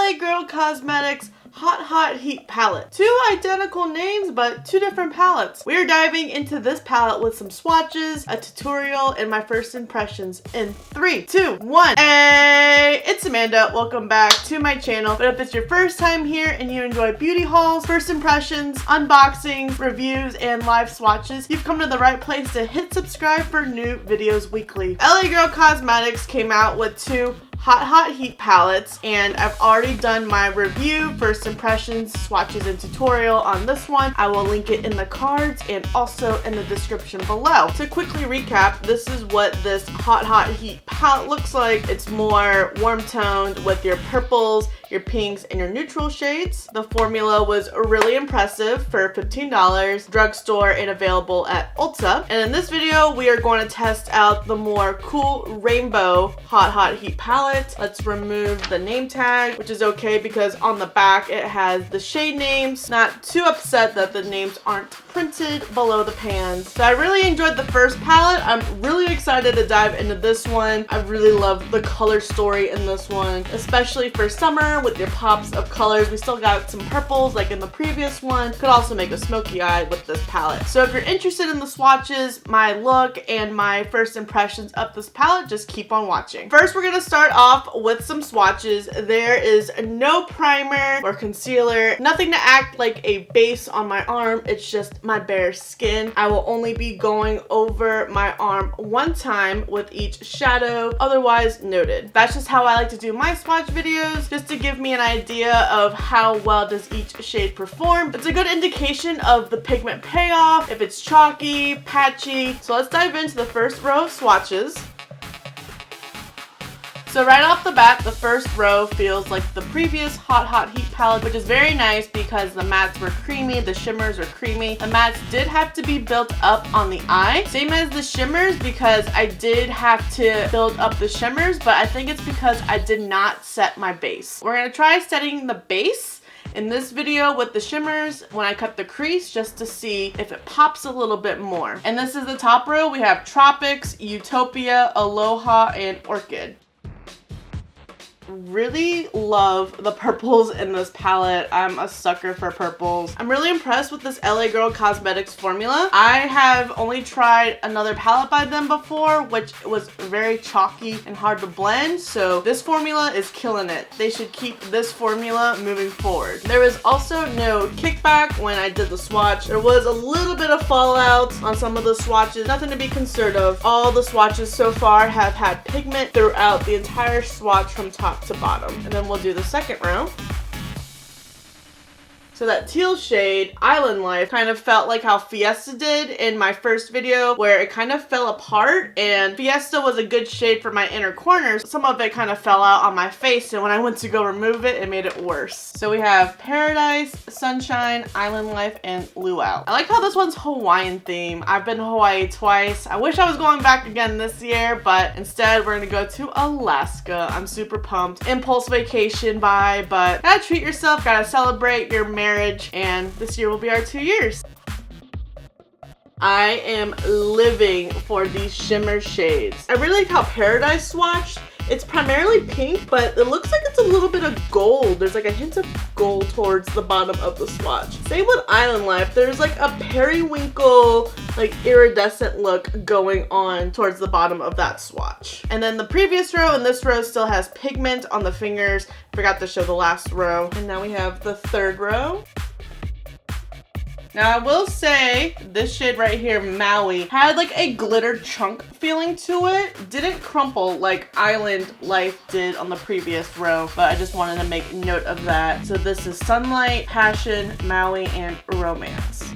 LA Girl Cosmetics Hot Heat palette. Two identical names, but two different palettes. We are diving into this palette with some swatches, a tutorial, and my first impressions in 3, 2, 1. Hey, it's Amanda. Welcome back to my channel. But if it's your first time here and you enjoy beauty hauls, first impressions, unboxings, reviews, and live swatches, you've come to the right place to hit subscribe for new videos weekly. LA Girl Cosmetics came out with two Hot Heat palettes, and I've already done my review, first impressions, swatches, and tutorial on this one. I will link it in the cards and also in the description below. To quickly recap, this is what this Hot Heat palette looks like. It's more warm toned with your purples, your pinks, and your neutral shades. The formula was really impressive for $15, drugstore and available at Ulta. And in this video, we are going to test out the more cool rainbow Hot Heat palette. Let's remove the name tag, which is okay because on the back it has the shade names. Not too upset that the names aren't printed below the pans. So I really enjoyed the first palette. I'm really excited to dive into this one. I really love the color story in this one, especially for summer with your pops of colors. We still got some purples like in the previous one. Could also make a smoky eye with this palette. So if you're interested in the swatches, my look, and my first impressions of this palette, just keep on watching. First, we're gonna start off with some swatches. There is no primer or concealer, nothing to act like a base on my arm. It's just my bare skin. I will only be going over my arm one time with each shadow, otherwise noted. That's just how I like to do my swatch videos, just to give me an idea of how well does each shade perform. It's a good indication of the pigment payoff, if it's chalky, patchy. So let's dive into the first row of swatches. So right off the bat, the first row feels like the previous Hot Heat palette, which is very nice because the mattes were creamy, the shimmers are creamy. The mattes did have to be built up on the eye, same as the shimmers, because I did have to build up the shimmers, but I think it's because I did not set my base. We're gonna try setting the base in this video with the shimmers when I cut the crease, just to see if it pops a little bit more. And this is the top row. We have Tropics, Utopia, Aloha, and Orchid. Really love the purples in this palette. I'm a sucker for purples. I'm really impressed with this LA Girl Cosmetics formula. I have only tried another palette by them before, which was very chalky and hard to blend, so this formula is killing it. They should keep this formula moving forward. There was also no kickback when I did the swatch. There was a little bit of fallout on some of the swatches, nothing to be concerned of. All the swatches so far have had pigment throughout the entire swatch from top to bottom. And then we'll do the second row. So that teal shade, Island Life, kind of felt like how Fiesta did in my first video, where it kind of fell apart, and Fiesta was a good shade for my inner corners. Some of it kind of fell out on my face, and when I went to go remove it, it made it worse. So we have Paradise, Sunshine, Island Life, and Luau. I like how this one's Hawaiian theme. I've been to Hawaii twice. I wish I was going back again this year, but instead we're gonna go to Alaska. I'm super pumped. Impulse vacation vibe, but gotta treat yourself, gotta celebrate your marriage, and this year will be our 2 years. I am living for these shimmer shades. I really like how Paradise swatched. It's primarily pink, but it looks like it's a little bit of gold. There's like a hint of gold towards the bottom of the swatch. Same with Island Life. There's like a periwinkle, like iridescent look going on towards the bottom of that swatch. And then the previous row and this row still has pigment on the fingers. Forgot to show the last row. And now we have the third row. Now I will say this shade right here, Maui, had like a glitter chunk feeling to it. Didn't crumple like Island Life did on the previous row, but I just wanted to make note of that. So this is Sunlight, Passion, Maui, and Romance.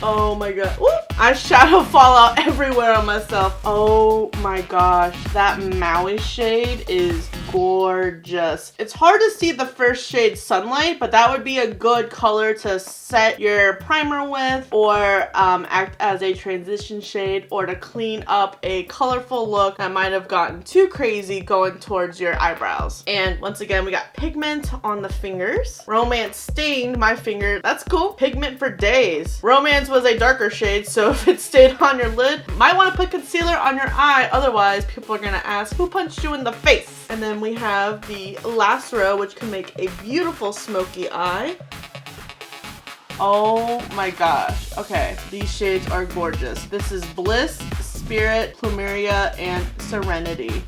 Oh my god. Whoop. Eyeshadow fallout everywhere on myself. Oh my gosh. That Maui shade is gorgeous. It's hard to see the first shade, Sunlight, but that would be a good color to set your primer with, or act as a transition shade, or to clean up a colorful look that might have gotten too crazy going towards your eyebrows. And once again, we got pigment on the fingers. Romance stained my finger. That's cool. Pigment for days. Romance was a darker shade, so if it stayed on your lid, might want to put concealer on your eye, otherwise people are gonna ask who punched you in the face. And then we have the last row, which can make a beautiful smoky eye. Oh my gosh. Okay, these shades are gorgeous. This is Bliss, Spirit, Plumeria, and Serenity.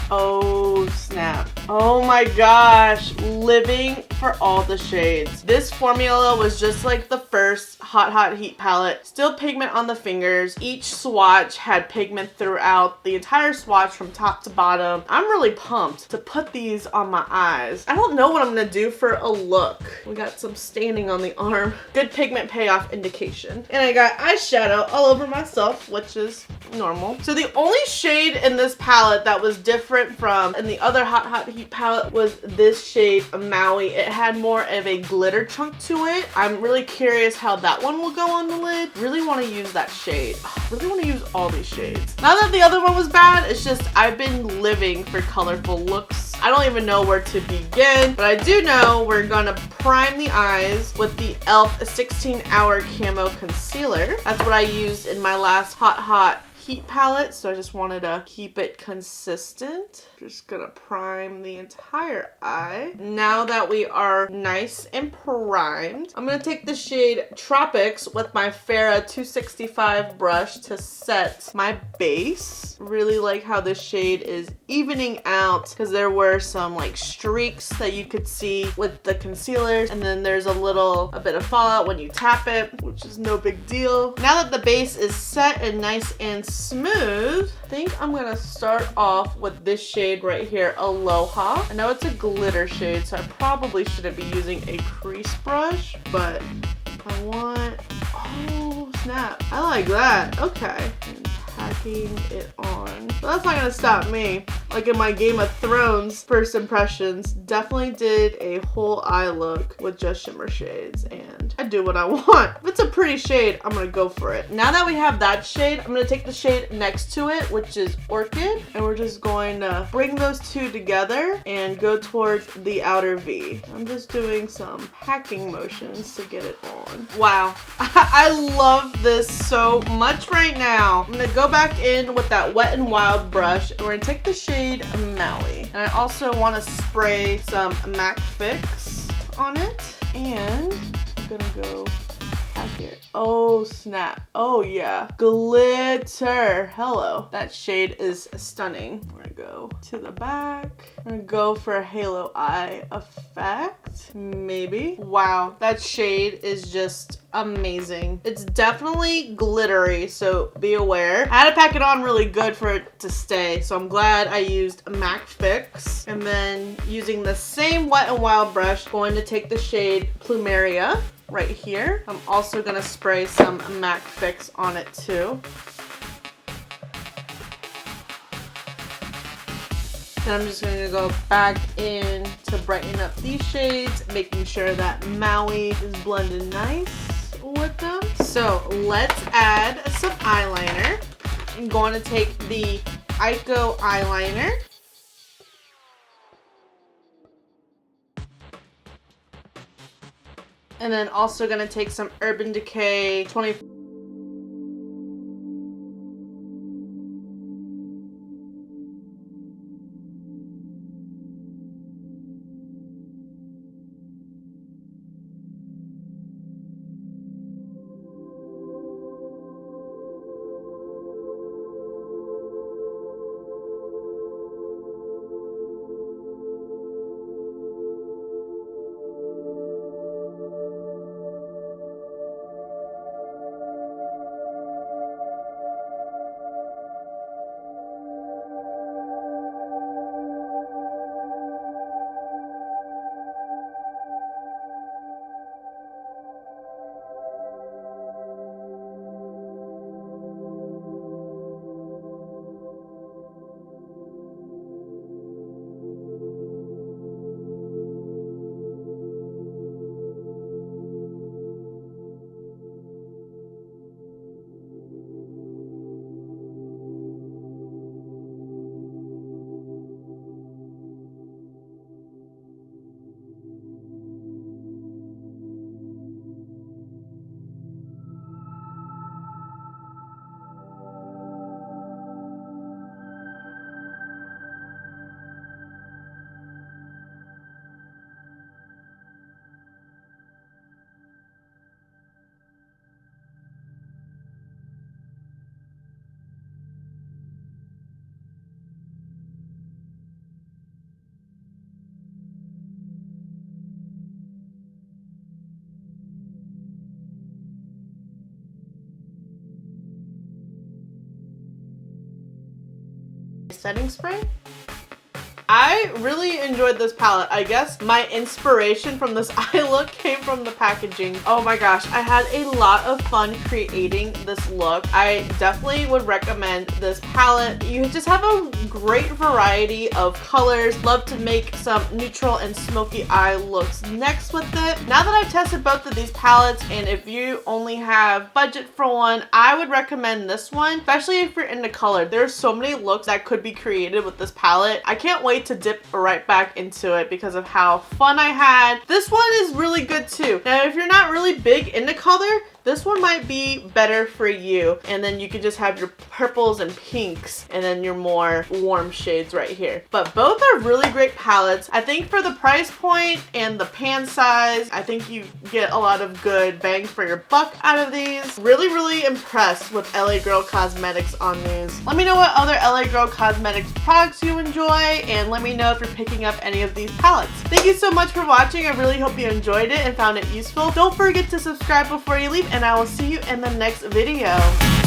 Oh snap. Oh my gosh, living for all the shades. This formula was just like the first Hot Heat palette. Still pigment on the fingers. Each swatch had pigment throughout the entire swatch from top to bottom. I'm really pumped to put these on my eyes. I don't know what I'm gonna do for a look. We got some staining on the arm. Good pigment payoff indication. And I got eyeshadow all over myself, which is normal. So the only shade in this palette that was different from in the other Hot Heat palette was this shade Maui. It had more of a glitter chunk to it. I'm really curious how that one will go on the lid. Really want to use that shade. Really want to use all these shades. Not that the other one was bad, it's just I've been living for colorful looks. I don't even know where to begin, but I do know we're gonna prime the eyes with the e.l.f. 16-hour camo concealer. That's what I used in my last Hot Heat palette, so I just wanted to keep it consistent. Just gonna prime the entire eye. Now that we are nice and primed, I'm gonna take the shade Tropics with my Farrah 265 brush to set my base. Really like how this shade is evening out because there were some like streaks that you could see with the concealer, and then there's a bit of fallout when you tap it, which is no big deal. Now that the base is set and nice and smooth, I think I'm gonna start off with this shade right here, Aloha. I know it's a glitter shade, so I probably shouldn't be using a crease brush, but I want, oh snap, I like that. Okay, and packing it on. But that's not gonna stop me. Like in my Game of Thrones first impressions, definitely did a whole eye look with just shimmer shades, and I do what I want. If it's a pretty shade, I'm gonna go for it. Now that we have that shade, I'm gonna take the shade next to it, which is Orchid, and we're just going to bring those two together and go towards the outer V. I'm just doing some packing motions to get it on. Wow, I love this so much right now. I'm gonna go back in with that Wet n Wild brush, and we're gonna take the shade Maui. And I also want to spray some MAC Fix on it, and I'm gonna go back here. Oh snap. Oh yeah. Glitter. Hello. That shade is stunning. We're gonna go to the back. I'm gonna go for a halo eye effect. Maybe. Wow. That shade is just amazing. It's definitely glittery, so be aware. I had to pack it on really good for it to stay, so I'm glad I used MAC Fix. And then using the same Wet n Wild brush, going to take the shade Plumeria right here. I'm also gonna spray some MAC Fix on it too. And I'm just gonna go back in to brighten up these shades, making sure that Maui is blended nice with them. So let's add some eyeliner. I'm going to take the Ico eyeliner. And then also gonna take some Urban Decay 20. setting spray. I really enjoyed this palette. I guess my inspiration from this eye look came from the packaging. Oh my gosh, I had a lot of fun creating this look. I definitely would recommend this palette. You just have a great variety of colors. Love to make some neutral and smoky eye looks next with it. Now that I've tested both of these palettes, and if you only have budget for one, I would recommend this one, especially if you're into color. There's so many looks that could be created with this palette. I can't wait to dip right back into it because of how fun I had. This one is really good too. Now, if you're not really big into color, this one might be better for you. And then you could just have your purples and pinks and then your more warm shades right here. But both are really great palettes. I think for the price point and the pan size, I think you get a lot of good bang for your buck out of these. Really, really impressed with LA Girl Cosmetics on these. Let me know what other LA Girl Cosmetics products you enjoy, and let me know if you're picking up any of these palettes. Thank you so much for watching. I really hope you enjoyed it and found it useful. Don't forget to subscribe before you leave, and I will see you in the next video.